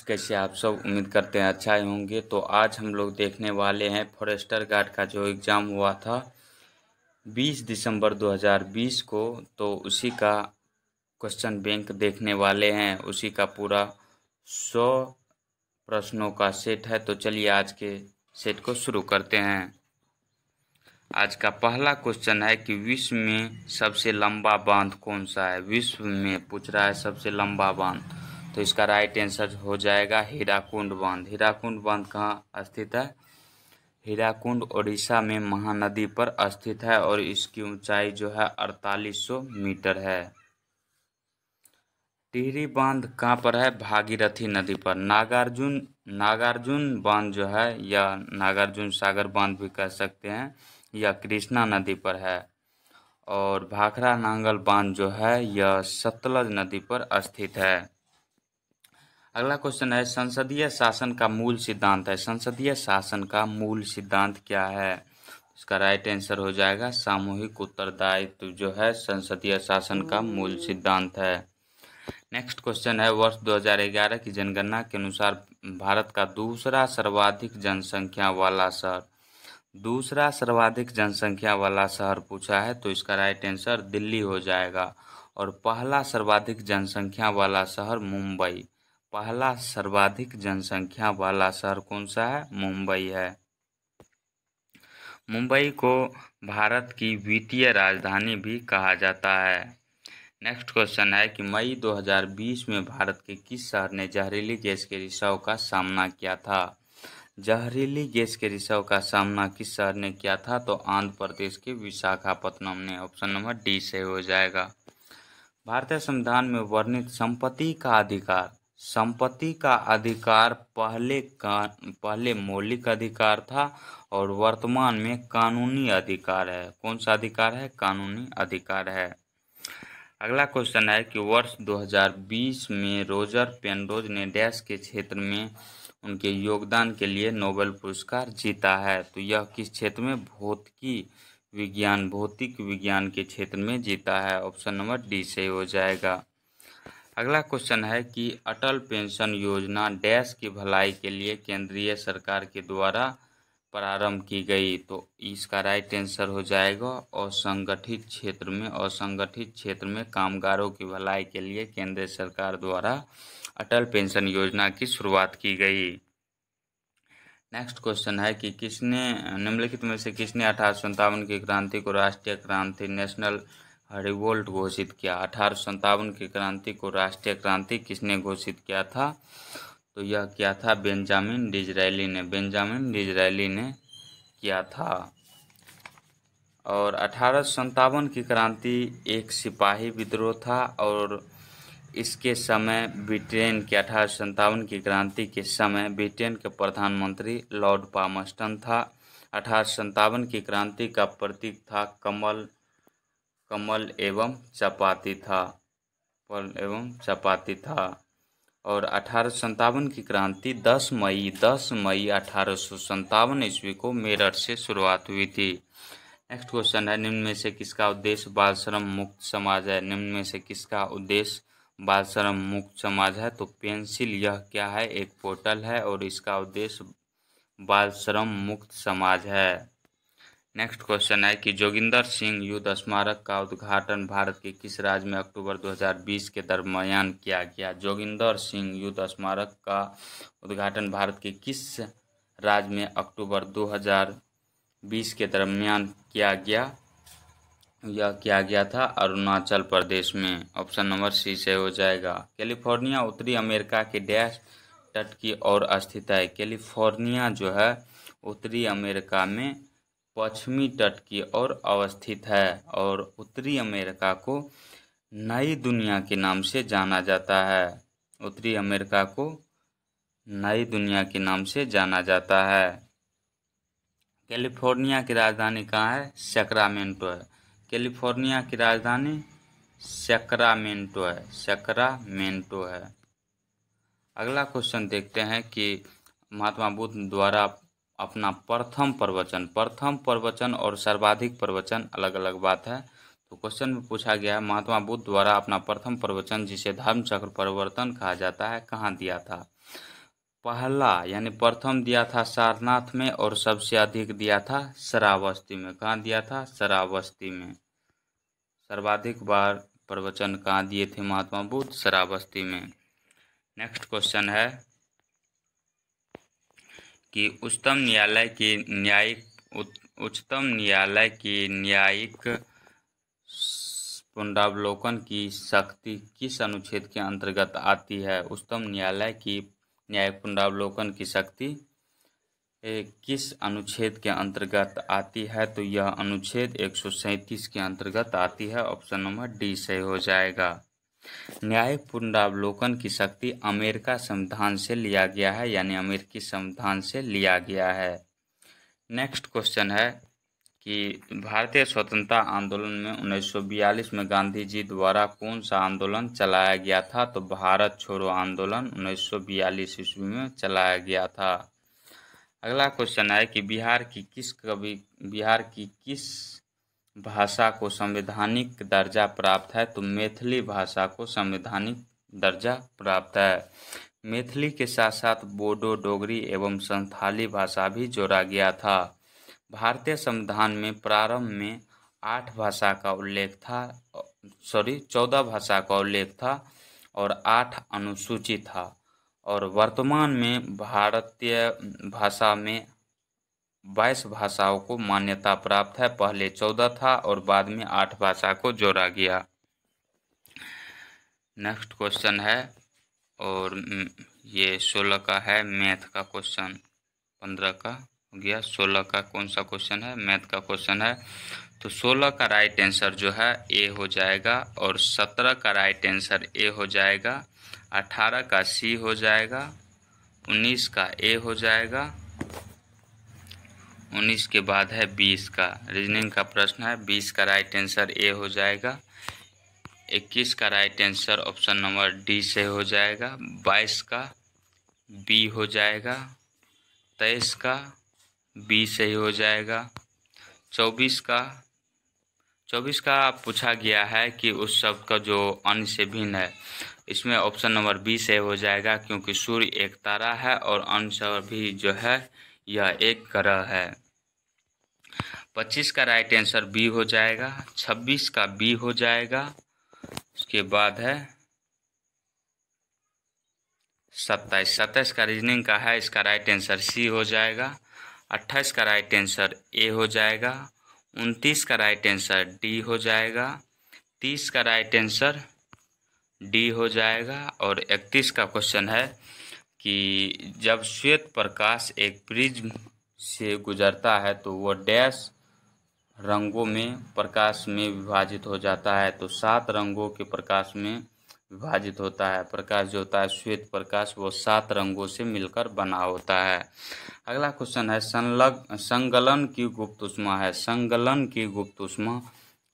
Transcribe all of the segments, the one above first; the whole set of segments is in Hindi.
कैसे आप सब उम्मीद करते हैं अच्छा ही होंगे। तो आज हम लोग देखने वाले हैं फॉरेस्टर गार्ड का जो एग्ज़ाम हुआ था 20 दिसंबर 2020 को। तो उसी का क्वेश्चन बैंक देखने वाले हैं, उसी का पूरा 100 प्रश्नों का सेट है। तो चलिए आज के सेट को शुरू करते हैं। आज का पहला क्वेश्चन है कि विश्व में सबसे लंबा बांध कौन सा है। विश्व में पूछ रहा है सबसे लंबा बांध, तो इसका राइट आंसर हो जाएगा हीराकुंड बांध। हीराकुंड बांध कहाँ स्थित है? हीराकुंड ओडिशा में महानदी पर स्थित है और इसकी ऊंचाई जो है 4800 मीटर है। टिहरी बांध कहाँ पर है? भागीरथी नदी पर। नागार्जुन बांध जो है, या नागार्जुन सागर बांध भी कह सकते हैं, यह कृष्णा नदी पर है। और भाखड़ा नांगल बांध जो है यह सतलज नदी पर स्थित है। अगला क्वेश्चन है संसदीय शासन का मूल सिद्धांत है। संसदीय शासन का मूल सिद्धांत क्या है? इसका राइट आंसर हो जाएगा सामूहिक उत्तरदायित्व जो है संसदीय शासन का मूल सिद्धांत है। नेक्स्ट क्वेश्चन है वर्ष 2011 की जनगणना के अनुसार भारत का दूसरा सर्वाधिक जनसंख्या वाला शहर। दूसरा सर्वाधिक जनसंख्या वाला शहर पूछा है, तो इसका राइट आंसर दिल्ली हो जाएगा। और पहला सर्वाधिक जनसंख्या वाला शहर मुंबई। पहला सर्वाधिक जनसंख्या वाला शहर कौन सा है? मुंबई है। मुंबई को भारत की वित्तीय राजधानी भी कहा जाता है। नेक्स्ट क्वेश्चन है कि मई 2020 में भारत के किस शहर ने जहरीली गैस के रिसाव का सामना किया था? जहरीली गैस के रिसाव का सामना किस शहर ने किया था? तो आंध्र प्रदेश के विशाखापत्तनम ने। ऑप्शन नंबर डी से हो जाएगा। भारतीय संविधान में वर्णित संपत्ति का अधिकार। संपत्ति का अधिकार पहले मौलिक अधिकार था और वर्तमान में कानूनी अधिकार है। कौन सा अधिकार है? कानूनी अधिकार है। अगला क्वेश्चन है कि वर्ष 2020 में रोजर पेनरोज ने डैश के क्षेत्र में उनके योगदान के लिए नोबेल पुरस्कार जीता है। तो यह किस क्षेत्र में? भौतिक विज्ञान के क्षेत्र में जीता है। ऑप्शन नंबर डी से हो जाएगा। अगला क्वेश्चन है कि अटल पेंशन योजना डैश की भलाई के लिए केंद्रीय सरकार के द्वारा प्रारंभ की गई। तो इसका राइट आंसर हो जाएगा असंगठित क्षेत्र में कामगारों की भलाई के लिए केंद्र सरकार द्वारा अटल पेंशन योजना की शुरुआत की गई। नेक्स्ट क्वेश्चन है कि निम्नलिखित में से किसने 1857 की क्रांति को राष्ट्रीय क्रांति नेशनल रिवोल्ट घोषित किया? 1857 की क्रांति को राष्ट्रीय क्रांति किसने घोषित किया था? तो यह किया था बेंजामिन डिज़रायली ने किया था। और 1857 की क्रांति एक सिपाही विद्रोह था और इसके समय ब्रिटेन के 1857 की क्रांति के समय ब्रिटेन के प्रधानमंत्री लॉर्ड पामस्टन था। 1857 की क्रांति का प्रतीक था कमल एवं चपाती था। और 1857 की क्रांति 10 मई 1857 ईस्वी को मेरठ से शुरुआत हुई थी। नेक्स्ट क्वेश्चन है निम्न में से किसका उद्देश्य बाल श्रम मुक्त समाज है? निम्न में से किसका उद्देश्य बाल श्रम मुक्त समाज है? तो पेंसिल यह क्या है? एक पोर्टल है और इसका उद्देश्य बाल श्रम मुक्त समाज है। नेक्स्ट क्वेश्चन है कि जोगिंदर सिंह युद्ध स्मारक का उद्घाटन भारत के किस राज्य में अक्टूबर 2020 के दरमियान किया गया? जोगिंदर सिंह युद्ध स्मारक का उद्घाटन भारत के किस राज्य में अक्टूबर 2020 के दरमियान किया गया? यह किया गया था अरुणाचल प्रदेश में। ऑप्शन नंबर सी से हो जाएगा। कैलिफोर्निया उत्तरी अमेरिका के डैश तट की ओर स्थित है। कैलिफोर्निया जो है उत्तरी अमेरिका में पश्चिमी तट की ओर अवस्थित है और उत्तरी अमेरिका को नई दुनिया के नाम से जाना जाता है। उत्तरी अमेरिका को नई दुनिया के नाम से जाना जाता है। कैलिफोर्निया की राजधानी कहाँ है? सैक्रामेंटो है। कैलिफोर्निया की राजधानी सैक्रामेंटो है। अगला क्वेश्चन देखते हैं कि महात्मा बुद्ध द्वारा अपना प्रथम प्रवचन और सर्वाधिक प्रवचन अलग अलग बात है। तो क्वेश्चन में पूछा गया है महात्मा बुद्ध द्वारा अपना प्रथम प्रवचन, जिसे धर्म चक्र परिवर्तन कहा जाता है, कहाँ दिया था? पहला यानी प्रथम दिया था सारनाथ में, और सबसे अधिक दिया था श्रावस्ती में। कहाँ दिया था? श्रावस्ती में। सर्वाधिक बार प्रवचन कहाँ दिए थे महात्मा बुद्ध? श्रावस्ती में। नेक्स्ट क्वेश्चन है कि उच्चतम न्यायालय की न्यायिक पुनरावलोकन की शक्ति किस अनुच्छेद के अंतर्गत आती है? उच्चतम न्यायालय की न्यायिक पुनरावलोकन की शक्ति किस अनुच्छेद के अंतर्गत आती है? तो यह अनुच्छेद 137 के अंतर्गत आती है। ऑप्शन नंबर डी सही हो जाएगा। न्यायिक पुनरावलोकन की शक्ति अमेरिका संविधान से लिया गया है, यानी अमेरिकी संविधान से लिया गया है। नेक्स्ट क्वेश्चन है कि भारतीय स्वतंत्रता आंदोलन में 1942 में गांधी जी द्वारा कौन सा आंदोलन चलाया गया था? तो भारत छोड़ो आंदोलन 1942 ईस्वी में चलाया गया था। अगला क्वेश्चन है कि बिहार की किस भाषा को संवैधानिक दर्जा प्राप्त है? तो मैथिली भाषा को संवैधानिक दर्जा प्राप्त है। मैथिली के साथ साथ बोडो, डोगरी एवं संथाली भाषा भी जोड़ा गया था। भारतीय संविधान में प्रारंभ में 14 भाषा का उल्लेख था और 8 अनुसूची था, और वर्तमान में भारतीय भाषा में 22 भाषाओं को मान्यता प्राप्त है। पहले 14 था और बाद में 8 भाषा को जोड़ा गया। नेक्स्ट क्वेश्चन है, और ये 16 का है मैथ का क्वेश्चन। 15 का हो गया, 16 का कौन सा क्वेश्चन है? मैथ का क्वेश्चन है। तो 16 का राइट आंसर जो है ए हो जाएगा, और 17 का राइट आंसर ए हो जाएगा, 18 का सी हो जाएगा, 19 का ए हो जाएगा, 19 के बाद है 20 का। रीजनिंग का प्रश्न है, 20 का राइट आंसर ए हो जाएगा, 21 का right answer option number D से हो जाएगा, 22 का बी हो जाएगा, 23 का बी सही हो जाएगा, 24 का पूछा गया है कि उस शब्द का जो अन्य से भिन्न है, इसमें ऑप्शन नंबर बी से हो जाएगा, क्योंकि सूर्य एक तारा है और अन्य भी जो है यह एक ग्रह है। 25 का राइट आंसर बी हो जाएगा, 26 का बी हो जाएगा, उसके बाद है 27 का रीजनिंग का है, इसका राइट आंसर सी हो जाएगा, 28 का राइट आंसर ए हो जाएगा, 29 का राइट आंसर डी हो जाएगा, 30 का राइट आंसर डी हो जाएगा, और 31 का क्वेश्चन है कि जब श्वेत प्रकाश एक प्रिज्म से गुजरता है तो वह डैश रंगों में प्रकाश में विभाजित हो जाता है? तो 7 रंगों के प्रकाश में विभाजित होता है। प्रकाश जो होता है श्वेत प्रकाश, वो 7 रंगों से मिलकर बना होता है। अगला क्वेश्चन है संगलन की गुप्त ऊष्मा है। संगलन की गुप्त ऊष्मा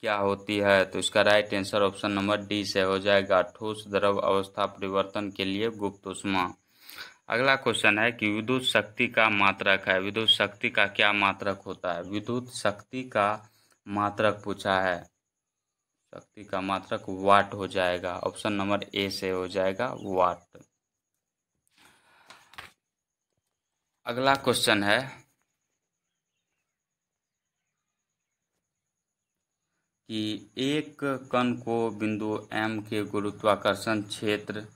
क्या होती है? तो इसका right answer option number D से हो जाएगा, ठोस द्रव अवस्था परिवर्तन के लिए गुप्त ऊष्मा। अगला क्वेश्चन है कि विद्युत शक्ति का मात्रक है। विद्युत शक्ति का क्या मात्रक होता है? विद्युत शक्ति का मात्रक पूछा है, शक्ति का मात्रक वाट हो जाएगा। ऑप्शन नंबर ए से हो जाएगा वाट। अगला क्वेश्चन है कि एक कण को बिंदु M के गुरुत्वाकर्षण क्षेत्र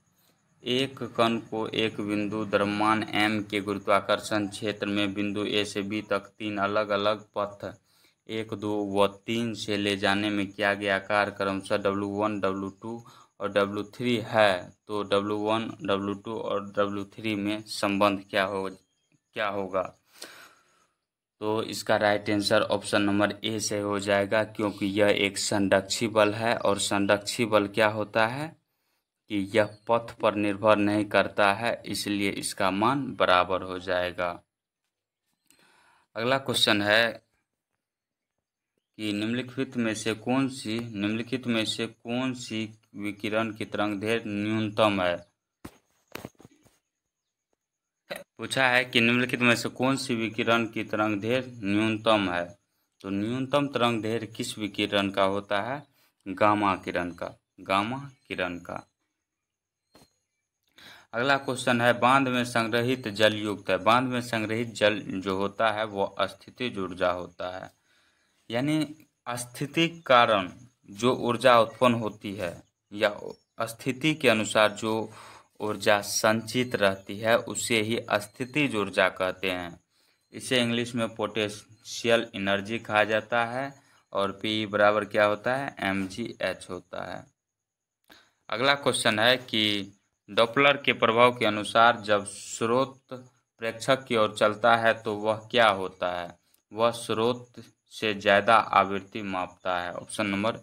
एक कण को एक बिंदु द्रव्यमान M के गुरुत्वाकर्षण क्षेत्र में बिंदु A से B तक 3 अलग अलग पथ 1, 2 व 3 से ले जाने में किया गया कार्य क्रमशः W1, W2 और W3 है। तो W1, W2 और W3 में संबंध क्या होगा? तो इसका right answer option number A से हो जाएगा, क्योंकि यह एक संरक्षी बल है, और संरक्षी बल क्या होता है कि यह पथ पर निर्भर नहीं करता है, इसलिए इसका मान बराबर हो जाएगा। अगला क्वेश्चन है कि निम्नलिखित में से कौन सी विकिरण की तरंगदैर्घ्य न्यूनतम है? पूछा है कि निम्नलिखित में से कौन सी विकिरण की तरंगदैर्घ्य न्यूनतम है? तो न्यूनतम तरंगदैर्घ्य किस विकिरण का होता है? गामा किरण का, गामा किरण का। अगला क्वेश्चन है बांध में संग्रहित जल युक्त है। बांध में संग्रहित जल जो होता है वो अस्थितिज ऊर्जा होता है, यानी स्थिति के कारण जो ऊर्जा उत्पन्न होती है या स्थिति के अनुसार जो ऊर्जा संचित रहती है उसे ही स्थितिज ऊर्जा कहते हैं। इसे इंग्लिश में पोटेंशियल एनर्जी कहा जाता है और P बराबर क्या होता है, mgh होता है। अगला क्वेश्चन है कि डॉपलर के प्रभाव के अनुसार जब स्रोत प्रेक्षक की ओर चलता है तो वह क्या होता है, वह स्रोत से ज़्यादा आवृत्ति मापता है। ऑप्शन नंबर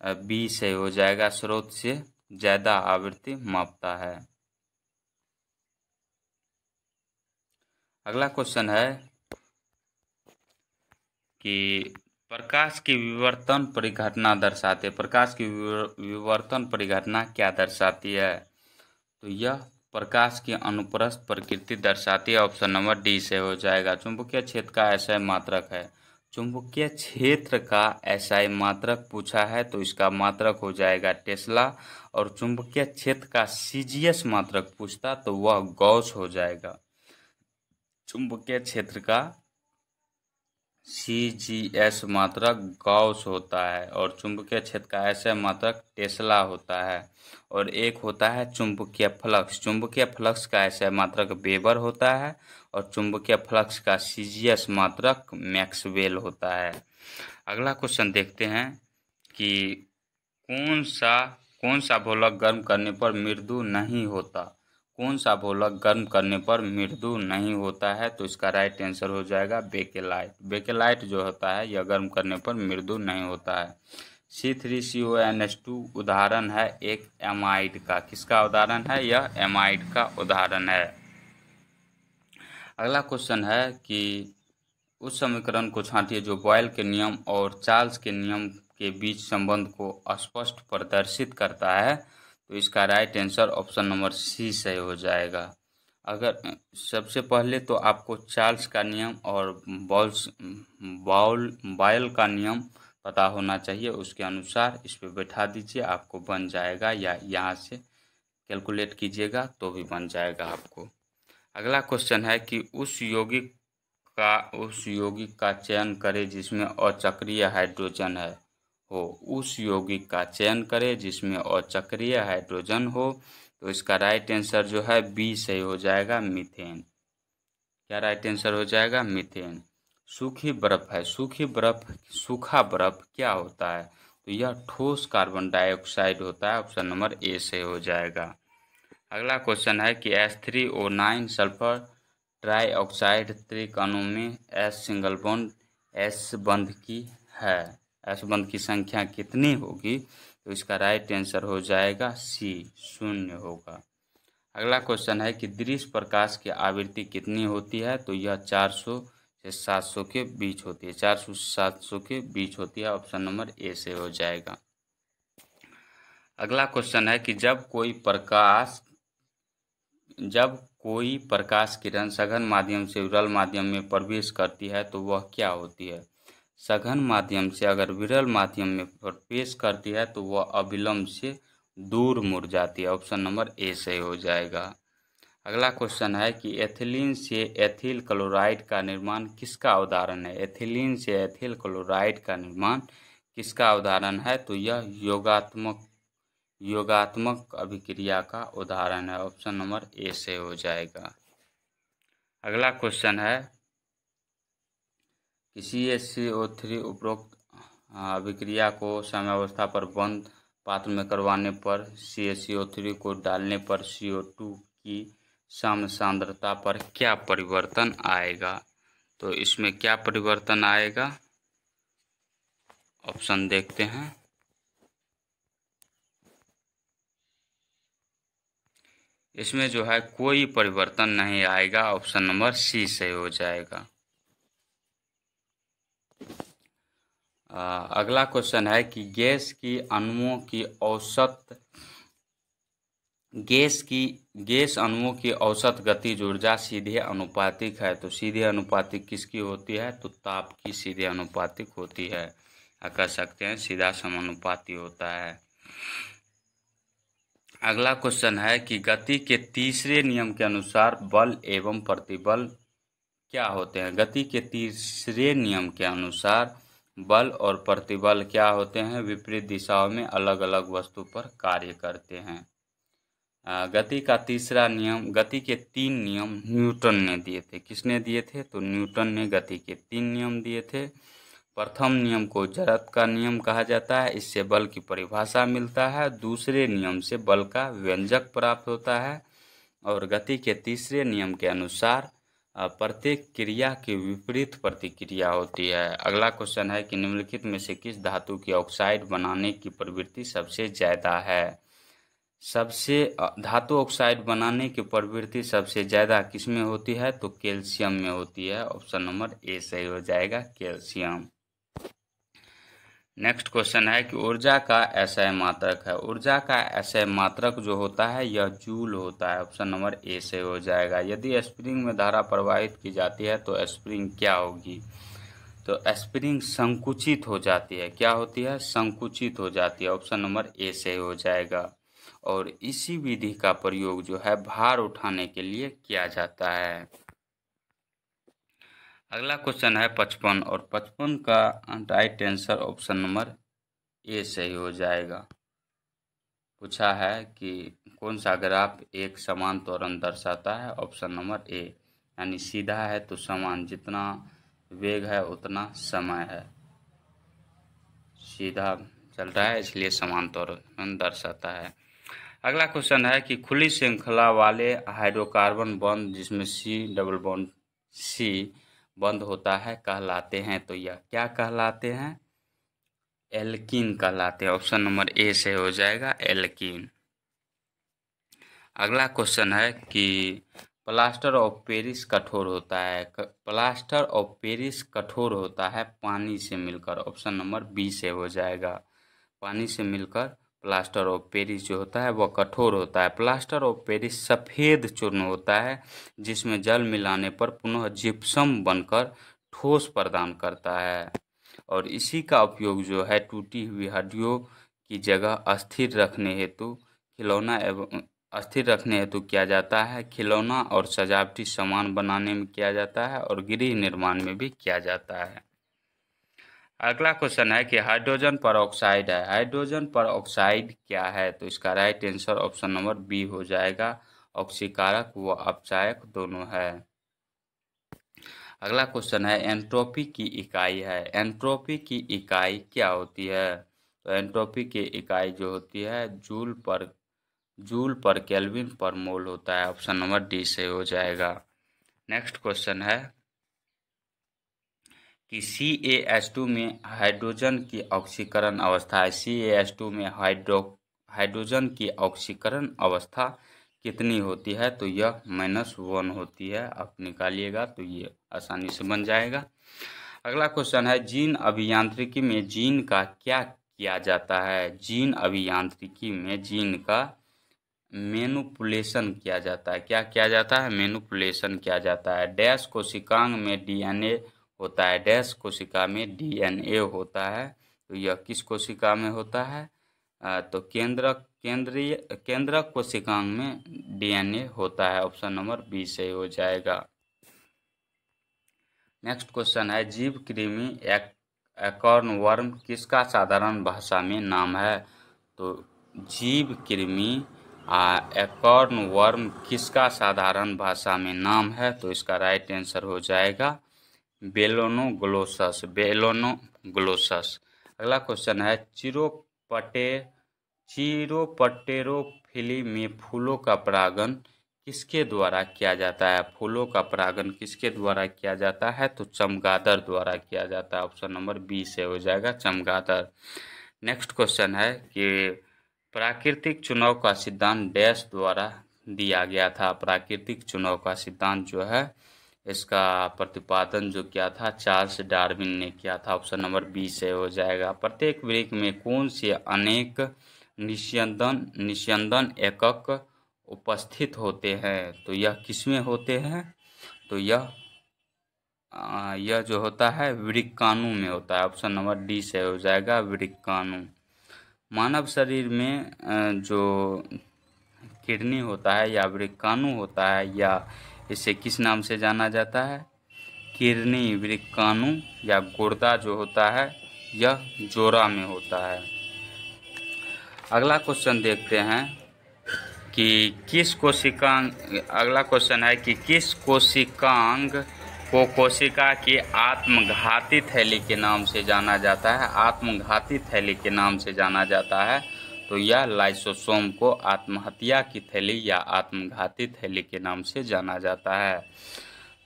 बी से हो जाएगा, स्रोत से ज़्यादा आवृत्ति मापता है। अगला क्वेश्चन है कि प्रकाश की विवर्तन परिघटना दर्शाते, प्रकाश की विवर्तन परिघटना क्या दर्शाती है, तो यह प्रकाश की अनुप्रस्थ प्रकृति दर्शाती है। ऑप्शन नंबर डी से हो जाएगा। चुंबकीय क्षेत्र का एसआई मात्रक है, चुंबकीय क्षेत्र का एसआई मात्रक पूछा है तो इसका मात्रक हो जाएगा टेस्ला, और चुंबकीय क्षेत्र का सीजीएस मात्रक पूछता तो वह गॉस हो जाएगा। चुंबकीय क्षेत्र का सीजीएस मात्रक गॉस होता है और चुंबकीय क्षेत्र का एसआई मात्रक टेस्ला होता है। और एक होता है चुंबकीय फ्लक्स, चुंबकीय फ्लक्स का एसआई मात्रक वेबर होता है और चुंबकीय फ्लक्स का सीजीएस मात्रक मैक्सवेल होता है। अगला क्वेश्चन देखते हैं कि कौन सा भोलक गर्म करने पर मृदु नहीं होता, कौन सा भोलक गर्म करने पर मृदु नहीं होता है, तो इसका राइट आंसर हो जाएगा बेकेलाइट। बेकेलाइट जो होता है यह गर्म करने पर मृदु नहीं होता है। C3CONH2 उदाहरण है एक एमाइड का, किसका उदाहरण है, यह एमाइड का उदाहरण है। अगला क्वेश्चन है कि उस समीकरण को छांटिए जो बॉयल के नियम और चार्ल्स के नियम के बीच संबंध को स्पष्ट प्रदर्शित करता है, तो इसका right answer option number C से हो जाएगा। अगर सबसे पहले तो आपको चार्ल्स का नियम और बॉयल का नियम पता होना चाहिए, उसके अनुसार इस पे बैठा दीजिए, आपको बन जाएगा, या यहाँ से कैलकुलेट कीजिएगा तो भी बन जाएगा आपको। अगला क्वेश्चन है कि उस यौगिक का चयन करें जिसमें अचक्रीय हाइड्रोजन हो, उस यौगिक का चयन करें जिसमें अचक्रीय हाइड्रोजन हो, तो इसका राइट आंसर जो है बी से हो जाएगा, मीथेन। क्या राइट आंसर हो जाएगा, मीथेन। सूखी बर्फ है, सूखा बर्फ क्या होता है, तो यह ठोस कार्बन डाइऑक्साइड होता है। ऑप्शन नंबर ए से हो जाएगा। अगला क्वेश्चन है कि H3O9 सल्फर ट्राइऑक्साइड त्रिक अणु में S सिंगल बॉन्ड S बंध की है, S बंध की संख्या कितनी होगी, तो इसका राइट आंसर हो जाएगा सी, 0 होगा। अगला क्वेश्चन है कि दृश्य प्रकाश की आवृत्ति कितनी होती है, तो यह 400 से 700 के बीच होती है, 400 से 700 के बीच होती है। ऑप्शन नंबर ए से हो जाएगा। अगला क्वेश्चन है कि जब कोई प्रकाश किरण सघन माध्यम से विरल माध्यम में प्रवेश करती है तो वह क्या होती है, सघन माध्यम से अगर विरल माध्यम में प्रवेश करती है तो वह अविलंब से दूर मुड़ जाती है। ऑप्शन नंबर ए से हो जाएगा। अगला क्वेश्चन है कि एथिलीन से एथिल क्लोराइड का निर्माण किसका उदाहरण है, एथिलीन से एथिल क्लोराइड का निर्माण किसका उदाहरण है, तो यह योगात्मक अभिक्रिया का उदाहरण है। ऑप्शन नंबर ए से हो जाएगा। अगला क्वेश्चन है कि CaCO3 उपरोक्त अभिक्रिया को साम्यावस्था पर बंद पात्र में करवाने पर CaCO3 को डालने पर CO2 की साम्य सांद्रता पर क्या परिवर्तन आएगा, तो इसमें क्या परिवर्तन आएगा, ऑप्शन देखते हैं। इसमें जो है कोई परिवर्तन नहीं आएगा, ऑप्शन नंबर सी से हो जाएगा। अगला क्वेश्चन है कि गैस अणुओं की औसत गतिज ऊर्जा सीधे अनुपातिक है, तो सीधे अनुपातिक किसकी होती है, तो ताप की सीधे अनुपातिक होती है। कह सकते हैं सीधा समानुपाती होता है। अगला क्वेश्चन है कि गति के तीसरे नियम के अनुसार बल एवं प्रतिबल क्या होते हैं। गति के तीसरे नियम के अनुसार बल और प्रतिबल क्या होते हैं, विपरीत दिशाओं में अलग अलग वस्तु पर कार्य करते हैं। गति का तीसरा नियम, गति के 3 नियम न्यूटन ने दिए थे। किसने दिए थे, तो न्यूटन ने गति के 3 नियम दिए थे। प्रथम नियम को जड़त्व का नियम कहा जाता है, इससे बल की परिभाषा मिलता है। दूसरे नियम से बल का व्यंजक प्राप्त होता है। और गति के तीसरे नियम के अनुसार प्रत्येक क्रिया की विपरीत प्रतिक्रिया होती है। अगला क्वेश्चन है कि निम्नलिखित में से किस धातु की ऑक्साइड बनाने की प्रवृत्ति सबसे ज़्यादा है। धातु ऑक्साइड बनाने की प्रवृत्ति सबसे ज़्यादा किस में होती है, तो कैल्शियम में होती है। ऑप्शन नंबर ए सही हो जाएगा, कैल्शियम। नेक्स्ट क्वेश्चन है कि ऊर्जा का एसआई मात्रक है। ऊर्जा का एसआई मात्रक जो होता है यह जूल होता है। ऑप्शन नंबर ए से हो जाएगा। यदि स्प्रिंग में धारा प्रवाहित की जाती है तो स्प्रिंग क्या होगी, तो स्प्रिंग संकुचित हो जाती है। क्या होती है, संकुचित हो जाती है। ऑप्शन नंबर ए से हो जाएगा। और इसी विधि का प्रयोग जो है भार उठाने के लिए किया जाता है। अगला क्वेश्चन है 55 और 55 का राइट आंसर ऑप्शन नंबर ए सही हो जाएगा। पूछा है कि कौन सा ग्राफ एक समान त्वरण दर्शाता है। ऑप्शन नंबर ए, यानी सीधा है तो समान, जितना वेग है उतना समय है, सीधा चल रहा है इसलिए समान त्वरण दर्शाता है। अगला क्वेश्चन है कि खुली श्रृंखला वाले हाइड्रोकार्बन बंध जिसमें सी डबल बॉन्ड सी बंद होता है कहलाते हैं, तो यह क्या कहलाते हैं, एल्कीन कहलाते हैं। ऑप्शन नंबर ए से हो जाएगा, एल्कीन। अगला क्वेश्चन है कि प्लास्टर ऑफ पेरिस कठोर होता है। प्लास्टर ऑफ पेरिस कठोर होता है पानी से मिलकर। ऑप्शन नंबर बी से हो जाएगा, पानी से मिलकर प्लास्टर ऑफ पेरिस जो होता है वह कठोर होता है। प्लास्टर ऑफ पेरिस सफ़ेद चूर्ण होता है जिसमें जल मिलाने पर पुनः जिप्सम बनकर ठोस प्रदान करता है। और इसी का उपयोग जो है टूटी हुई हड्डियों की जगह अस्थिर रखने हेतु किया जाता है। खिलौना और सजावटी सामान बनाने में किया जाता है और गृह निर्माण में भी किया जाता है। अगला क्वेश्चन है कि हाइड्रोजन परऑक्साइड है। हाइड्रोजन परऑक्साइड क्या है, तो इसका right answer option number B हो जाएगा, ऑक्सीकारक व अपचायक दोनों है। अगला क्वेश्चन है एंट्रोपी की इकाई है। एंट्रोपी की इकाई क्या होती है, तो एंट्रोपी की इकाई जो होती है जूल पर केल्विन पर मोल होता है। ऑप्शन नंबर डी से हो जाएगा। नेक्स्ट क्वेश्चन है कि CaH2 में हाइड्रोजन की ऑक्सीकरण अवस्था है। CaH2 में हाइड्रोजन की ऑक्सीकरण अवस्था कितनी होती है, तो यह -1 होती है। आप निकालिएगा तो ये आसानी से बन जाएगा। अगला क्वेश्चन है जीन अभियांत्रिकी में जीन का क्या किया जाता है। जीन अभियांत्रिकी में जीन का मैनिपुलेशन किया जाता है। क्या किया जाता है, मैनिपुलेशन किया जाता है। डैश कोशिकांग में डीएनए होता है, डैश कोशिका में डीएनए होता है, तो यह किस कोशिका में होता है, तो केंद्रक कोशिकांग में डीएनए होता है। ऑप्शन नंबर बी से हो जाएगा। नेक्स्ट क्वेश्चन है जीव कृमि एकॉर्न वर्म किसका साधारण भाषा में नाम है, तो जीव कृमि एकॉर्न वर्म किसका साधारण भाषा में नाम है, तो इसका राइट आंसर हो जाएगा बेलोनोग्लोसस, बेलोनोग्लोसस। अगला क्वेश्चन है चिरोपटेरोफिली में फूलों का परागण किसके द्वारा किया जाता है। फूलों का परागण किसके द्वारा किया जाता है, तो चमगादड़ द्वारा किया जाता है। ऑप्शन नंबर बी से हो जाएगा, चमगादड़। नेक्स्ट क्वेश्चन है कि प्राकृतिक चुनाव का सिद्धांत डैश द्वारा दिया गया था। प्राकृतिक चुनाव का सिद्धांत जो है इसका प्रतिपादन जो किया था चार्ल्स डार्विन ने किया था। ऑप्शन नंबर बी से हो जाएगा। प्रत्येक वृक्क में कौन से अनेक निस्यंदन एकक उपस्थित होते हैं, तो यह किसमें होते हैं, तो यह यह जो होता है वृक्काणु में होता है। ऑप्शन नंबर डी से हो जाएगा वृक्काणु। मानव शरीर में जो किडनी होता है या वृक्काणु होता है, या इसे किस नाम से जाना जाता है? किडनी, वृक्काणु या गुर्दा जो होता है यह जोड़ा में होता है। अगला क्वेश्चन देखते हैं कि किस कोशिकांग अगला क्वेश्चन है कि किस कोशिकांग को कोशिका की आत्मघाती थैली के नाम से जाना जाता है? आत्मघाती थैली के नाम से जाना जाता है, तो यह लाइसोसोम को आत्महत्या की थैली या आत्मघाती थैली के नाम से जाना जाता है।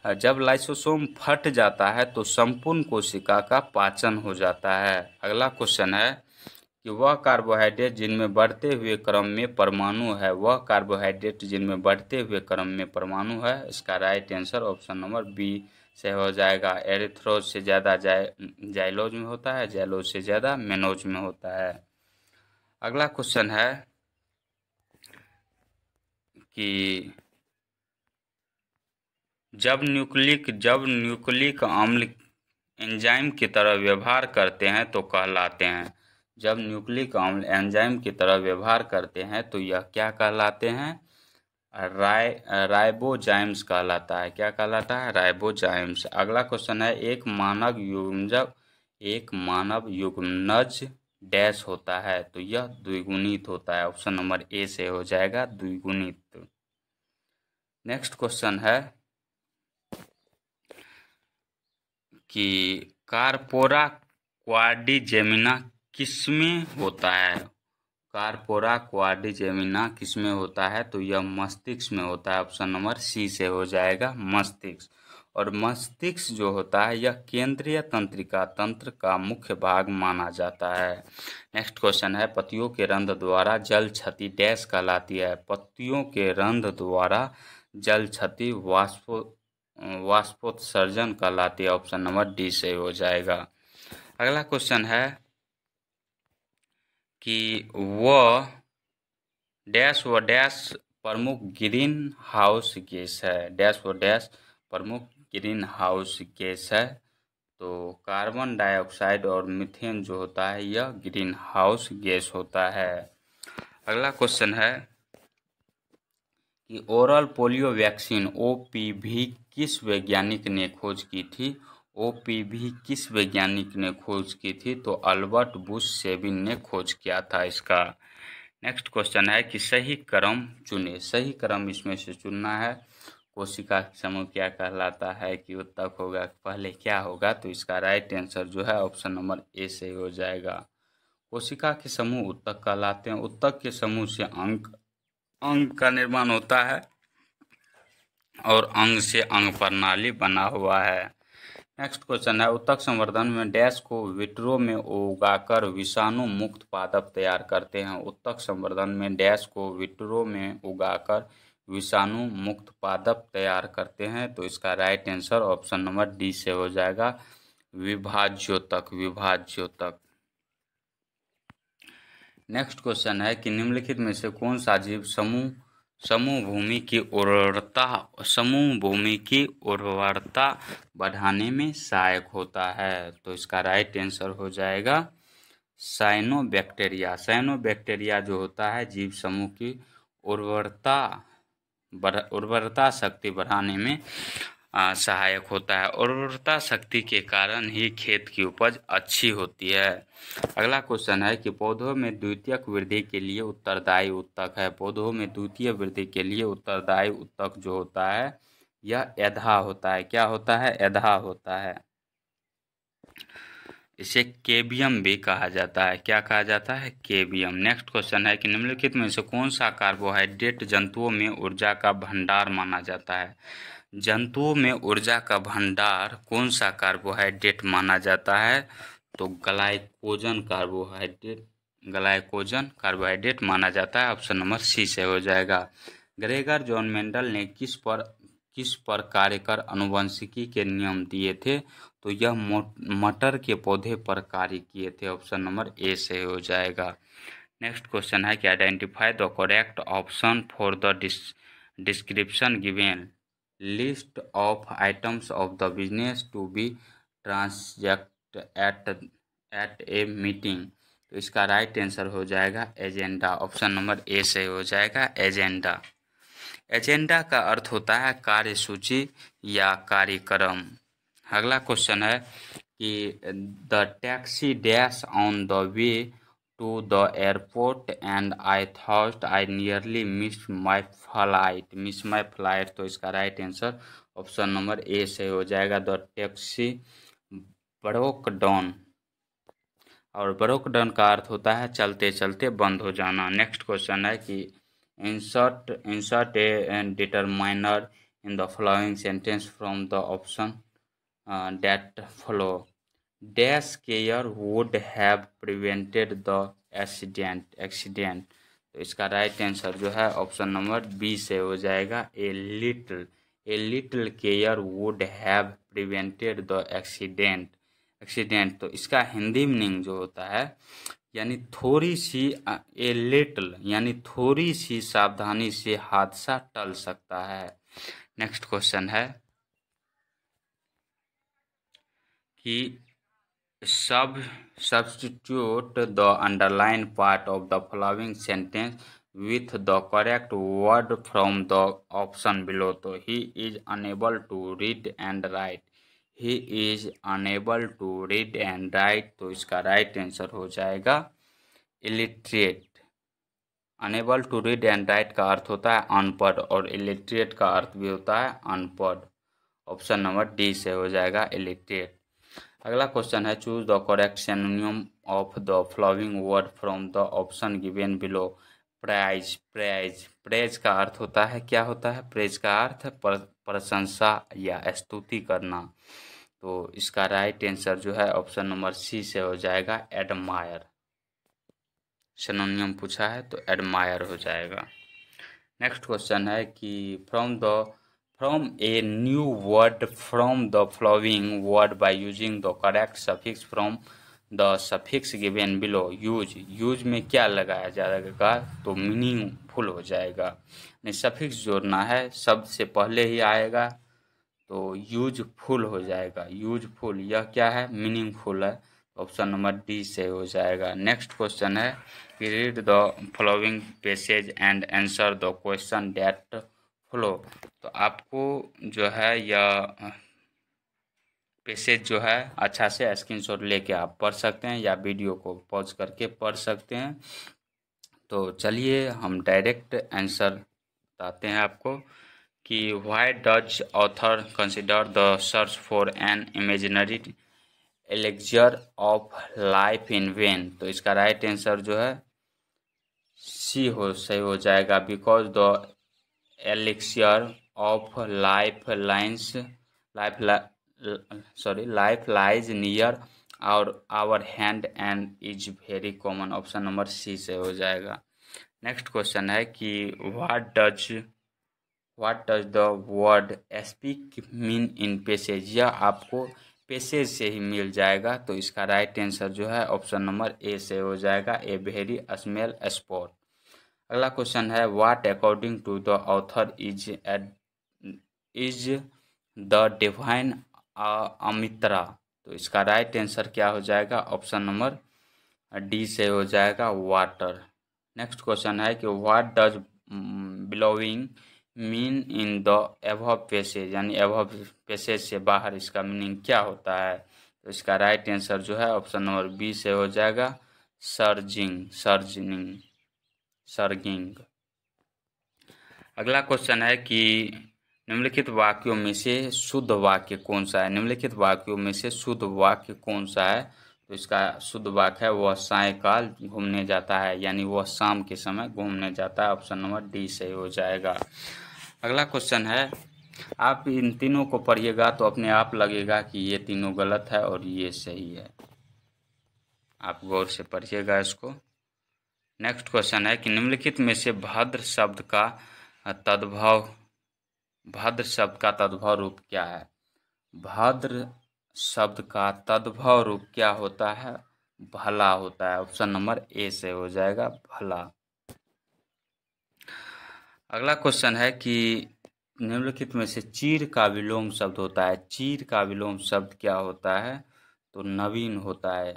जब लाइसोसोम फट जाता है तो संपूर्ण कोशिका का पाचन हो जाता है। अगला क्वेश्चन है कि वह कार्बोहाइड्रेट जिनमें बढ़ते हुए क्रम में परमाणु है, वह कार्बोहाइड्रेट जिनमें बढ़ते हुए क्रम में परमाणु है। इसका right answer option number B से हो जाएगा। एरिथ्रोज से ज़्यादा जाइलोज में होता है, जाइलोज से ज़्यादा मेनोज में होता है। अगला क्वेश्चन है कि जब न्यूक्लिक अम्ल एंजाइम की तरह व्यवहार करते हैं तो कहलाते हैं। जब न्यूक्लिक अम्ल एंजाइम की तरह व्यवहार करते हैं तो यह क्या कहलाते हैं? राइबोजाइम्स कहलाता है। क्या कहलाता है? राइबोजाइम्स। अगला क्वेश्चन है एक मानव युग्मनज डैश होता है, तो यह द्विगुणित होता है। ऑप्शन नंबर ए से हो जाएगा द्विगुणित। नेक्स्ट क्वेश्चन है कि कार्पोरा क्वाड्रिजेमिना किसमें होता है? कार्पोरा क्वाड्रिजेमिना किसमें होता है? तो यह मस्तिष्क में होता है। ऑप्शन नंबर सी से हो जाएगा मस्तिष्क। और मस्तिष्क जो होता है यह केंद्रीय तंत्रिका तंत्र का मुख्य भाग माना जाता है। नेक्स्ट क्वेश्चन है पत्तियों के रंध्र द्वारा जल क्षति डैश कहलाती है। पत्तियों के रंध्र द्वारा जल क्षति वाष्पोत्सर्जन कहलाती है। ऑप्शन नंबर डी से हो जाएगा। अगला क्वेश्चन है कि वह डैश व डैश प्रमुख ग्रीन हाउस गैस है। डैश व डैश प्रमुख ग्रीन हाउस गैस है, तो कार्बन डाइऑक्साइड और मीथेन जो होता है यह ग्रीन हाउस गैस होता है। अगला क्वेश्चन है कि ओरल पोलियो वैक्सीन OPV किस वैज्ञानिक ने खोज की थी? OPV किस वैज्ञानिक ने खोज की थी? तो अल्बर्ट बुश सेबिन ने खोज किया था इसका। नेक्स्ट क्वेश्चन है कि सही क्रम चुने। सही क्रम इसमें से चुनना है। कोशिका समूह क्या कहलाता है कि उत्तक होगा, पहले क्या होगा? तो इसका राइट आंसर जो है ऑप्शन नंबर ए से हो जाएगा। कोशिका के समूह उत्तक कहलाते हैं। उत्तक के समूह से अंग का निर्माण होता है और अंग से अंग प्रणाली बना हुआ है। नेक्स्ट क्वेश्चन है उत्तक संवर्धन में डैश को विट्रो में उगाकर विषाणु मुक्त पादप तैयार करते हैं। उत्तक संवर्धन में डैश को विट्रो में उगाकर विषाणु मुक्त पादप तैयार करते हैं, तो इसका right answer option number D से हो जाएगा विभाज्योतक। विभाज्योतक। नेक्स्ट क्वेश्चन है कि निम्नलिखित में से कौन सा जीव समूह भूमि की उर्वरता बढ़ाने में सहायक होता है? तो इसका राइट आंसर हो जाएगा साइनोबैक्टीरिया। साइनोबैक्टीरिया जो होता है जीव समूह की उर्वरता शक्ति बढ़ाने में सहायक होता है। उर्वरता शक्ति के कारण ही खेत की उपज अच्छी होती है। अगला क्वेश्चन है कि पौधों में द्वितीयक वृद्धि के लिए उत्तरदायी उत्तक है। पौधों में द्वितीय वृद्धि के लिए उत्तरदायी उत्तक जो होता है यह एधा होता है। क्या होता है? एधा होता है। इसे केबियम भी कहा जाता है। क्या कहा जाता है? केबियम। नेक्स्ट क्वेश्चन है कि निम्नलिखित में से कौन सा कार्बोहाइड्रेट जंतुओं में ऊर्जा का भंडार माना जाता है? जंतुओं में ऊर्जा का भंडार कौन सा कार्बोहाइड्रेट माना जाता है? तो ग्लाइकोजन कार्बोहाइड्रेट माना जाता है। ऑप्शन नंबर सी से हो जाएगा। ग्रेगर जॉन मेंडल ने किस पर कार्य कर अनुवंशिकी के नियम दिए थे? तो यह मटर के पौधे पर कार्य किए थे। ऑप्शन नंबर ए से हो जाएगा। नेक्स्ट क्वेश्चन है कि identify the correct option for the description given. List of items of the business to be transact at a meeting. तो इसका राइट आंसर हो जाएगा एजेंडा। ऑप्शन नंबर ए से हो जाएगा एजेंडा। एजेंडा का अर्थ होता है कार्यसूची या कार्यक्रम। अगला क्वेश्चन है कि the taxi dash on the way to the airport and I thought I nearly miss my flight. तो इसका right answer option number A से हो जाएगा द टैक्सी ब्रोक डाउन। और ब्रोक डाउन का अर्थ होता है चलते चलते बंद हो जाना। नेक्स्ट क्वेश्चन है कि insert A determiner in the following sentence from the option that follow. Dash care would have prevented the accident। तो इसका राइट आंसर जो है ऑप्शन नंबर बी से हो जाएगा a little care would have prevented the accident. तो इसका हिंदी मीनिंग जो होता है यानी थोड़ी सी, ए लिटिल यानी थोड़ी सी सावधानी से हादसा टल सकता है। नेक्स्ट क्वेश्चन है कि substitute the underlined part of the following sentence with the correct word from the option below। तो he is unable to read and write। he is unable to read and write। तो इसका राइट आंसर हो जाएगा illiterate. Unable to read and write का अर्थ होता है अनपढ़ और इलिटरेट का अर्थ भी होता है अनपढ़। ऑप्शन नंबर डी से हो जाएगा इलिटरेट। अगला क्वेश्चन है choose the correct synonym of the following word from the option given below. Praise का अर्थ होता है, क्या होता है प्रेज का अर्थ प्रशंसा या स्तुति करना। तो इसका राइट आंसर जो है ऑप्शन नंबर सी से हो जाएगा एडमायर। सिनोनिम पूछा है तो एडमायर हो जाएगा। नेक्स्ट क्वेश्चन है कि from a new word from the following word by using the correct suffix from the suffix given below. Use में क्या लगाया जाएगा तो मीनिंगफुल हो जाएगा। नहीं सफिक्स जोड़ना है, शब्द से पहले ही आएगा तो यूजफुल हो जाएगा। यूजफुल यह क्या है मीनिंगफुल है। ऑप्शन नंबर डी से हो जाएगा। नेक्स्ट क्वेश्चन है कि read the following passage and answer the question that follow. तो आपको जो है यह पैसेज जो है अच्छा से स्क्रीनशॉट लेके आप पढ़ सकते हैं या वीडियो को पॉज करके पढ़ सकते हैं। तो चलिए हम डायरेक्ट आंसर बताते हैं आपको कि why does author consider the search for an imaginary elixir of life in when. तो इसका राइट आंसर जो है सी सही हो जाएगा। Because the elixir of life lies near और our hand and is very common. Option number C से हो जाएगा। नेक्स्ट क्वेश्चन है कि what does the word speak mean in passage. यह आपको पैसेज से ही मिल जाएगा। तो इसका राइट आंसर जो है ऑप्शन नंबर ए से हो जाएगा ए वेरी स्मॉल स्पॉट। अगला क्वेश्चन है what according to the author is the divine अमित्रा। तो इसका राइट आंसर क्या हो जाएगा ऑप्शन नंबर डी से हो जाएगा वाटर। नेक्स्ट क्वेश्चन है कि what does billowing mean in the above passage, यानी एबव पैसेज से बाहर इसका मीनिंग क्या होता है। तो इसका राइट आंसर जो है ऑप्शन नंबर बी से हो जाएगा सर्गिंग। अगला क्वेश्चन है कि निम्नलिखित वाक्यों में से शुद्ध वाक्य कौन सा है। निम्नलिखित वाक्यों में से शुद्ध वाक्य कौन सा है। तो इसका शुद्ध वाक्य है वह सायंकाल घूमने जाता है, यानी वह शाम के समय घूमने जाता है। ऑप्शन नंबर डी सही हो जाएगा। अगला क्वेश्चन है आप इन तीनों को पढ़िएगा तो अपने आप लगेगा कि ये तीनों गलत है और ये सही है। आप गौर से पढ़िएगा इसको। नेक्स्ट क्वेश्चन है कि निम्नलिखित में से भद्र शब्द का तद्भव रूप क्या है। भद्र शब्द का तद्भव रूप क्या होता है भला होता है। ऑप्शन नंबर ए से हो जाएगा भला। अगला क्वेश्चन है कि निम्नलिखित में से चीर का विलोम शब्द होता है। चीर का विलोम शब्द क्या होता है? तो नवीन होता है।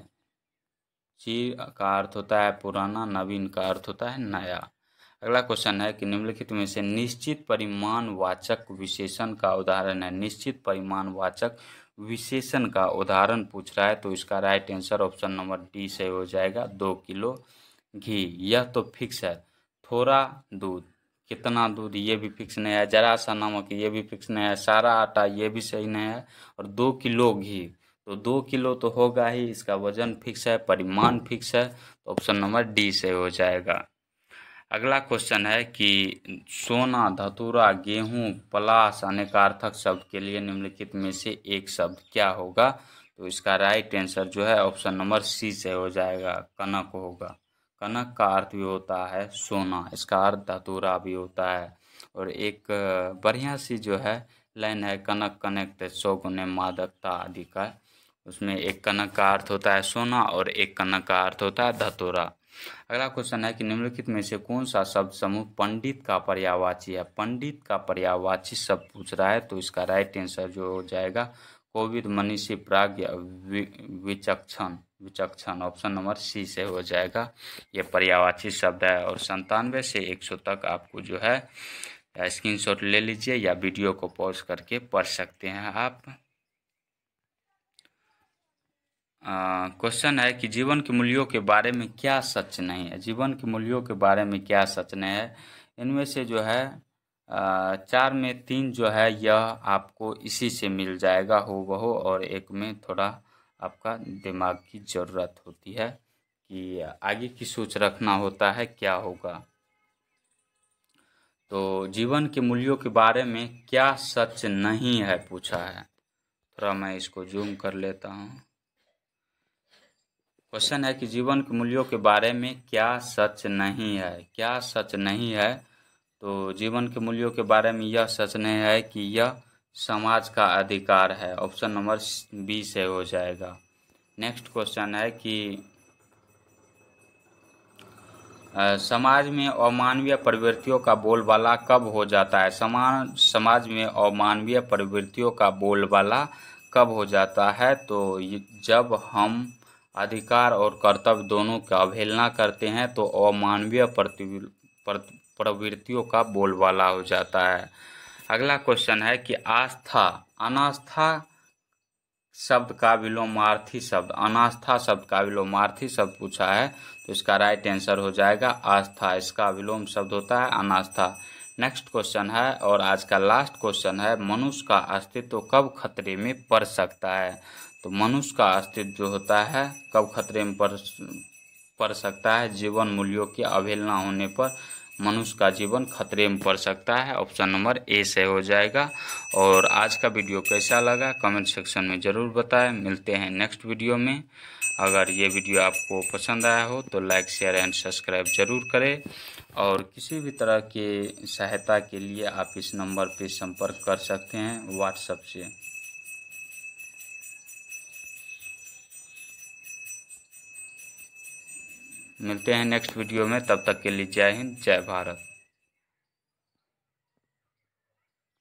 चीर का अर्थ होता है पुराना, नवीन का अर्थ होता है नया। अगला क्वेश्चन है कि निम्नलिखित में से निश्चित परिमाणवाचक विशेषण का उदाहरण है। निश्चित परिमाणवाचक विशेषण का उदाहरण पूछ रहा है, तो इसका right answer option number D से हो जाएगा 2 किलो घी। यह तो फिक्स है। थोड़ा दूध, कितना दूध, ये भी फिक्स नहीं है। जरा सा नमक, ये भी फिक्स नहीं है। सारा आटा, ये भी सही नहीं है। और 2 किलो घी, तो 2 किलो तो होगा ही। इसका वजन फिक्स है, परिमाण फिक्स है, तो ऑप्शन नंबर डी से हो जाएगा। अगला क्वेश्चन है कि सोना, धतूरा, गेहूं, पलाश अनेकार्थक शब्द के लिए निम्नलिखित में से एक शब्द क्या होगा? तो इसका राइट आंसर जो है ऑप्शन नंबर सी से हो जाएगा, कनक होगा। कनक का अर्थ भी होता है सोना, इसका अर्थ धतूरा भी होता है। और एक बढ़िया सी जो है लाइन है, कनक कनेक्ट सौ गुने मादकता आदि का, उसमें एक कनक का अर्थ होता है सोना और एक कनक का अर्थ होता है धतूरा। अगला क्वेश्चन है कि निम्नलिखित में से कौन सा शब्द समूह पंडित का पर्यायवाची है? पंडित का पर्यायवाची शब्द पूछ रहा है, तो इसका राइट आंसर जो हो जाएगा कोविद, मनीषी, प्राज्ञ, विचक्षण। विचक्षण ऑप्शन नंबर सी से हो जाएगा। ये पर्यायवाची शब्द है। और 97 से 100 तक आपको जो है स्क्रीनशॉट ले लीजिए या वीडियो को पॉज करके पढ़ सकते हैं आप। क्वेश्चन है कि जीवन के मूल्यों के बारे में क्या सच नहीं है? जीवन के मूल्यों के बारे में क्या सच नहीं है? इनमें से जो है 4 में 3 जो है यह आपको इसी से मिल जाएगा हूबहू, और एक में थोड़ा आपका दिमाग की ज़रूरत होती है कि आगे की सोच रखना होता है क्या होगा। तो जीवन के मूल्यों के बारे में क्या सच नहीं है पूछा है। थोड़ा मैं इसको जूम कर लेता हूँ। क्वेश्चन है कि जीवन के मूल्यों के बारे में क्या सच नहीं है? क्या सच नहीं है? तो जीवन के मूल्यों के बारे में यह सच नहीं है कि यह समाज का अधिकार है। ऑप्शन नंबर बी से हो जाएगा। नेक्स्ट क्वेश्चन है कि समाज में अमानवीय प्रवृत्तियों का बोलबाला कब हो जाता है? समाज में अमानवीय प्रवृत्तियों का बोलबाला कब हो जाता है? तो जब हम अधिकार और कर्तव्य दोनों का अवहेलना करते हैं तो अमानवीय प्रवृत्तियों का बोलबाला हो जाता है। अगला क्वेश्चन है कि आस्था, अनास्था शब्द का विलोमार्थी शब्द, अनास्था शब्द का विलोमार्थी शब्द पूछा है, तो इसका राइट आंसर हो जाएगा आस्था। इसका विलोम शब्द होता है अनास्था। नेक्स्ट क्वेश्चन है और आज का लास्ट क्वेश्चन है, मनुष्य का अस्तित्व कब खतरे में पड़ सकता है? तो मनुष्य का अस्तित्व जो होता है कब खतरे में पड़ सकता है? जीवन मूल्यों की अवहेलना होने पर मनुष्य का जीवन खतरे में पड़ सकता है। ऑप्शन नंबर ए से हो जाएगा। और आज का वीडियो कैसा लगा कमेंट सेक्शन में ज़रूर बताएं। मिलते हैं नेक्स्ट वीडियो में। अगर ये वीडियो आपको पसंद आया हो तो लाइक, शेयर एंड सब्सक्राइब जरूर करें। और किसी भी तरह की सहायता के लिए आप इस नंबर पर संपर्क कर सकते हैं व्हाट्सएप से। मिलते हैं नेक्स्ट वीडियो में, तब तक के लिए जय हिंद, जय भारत।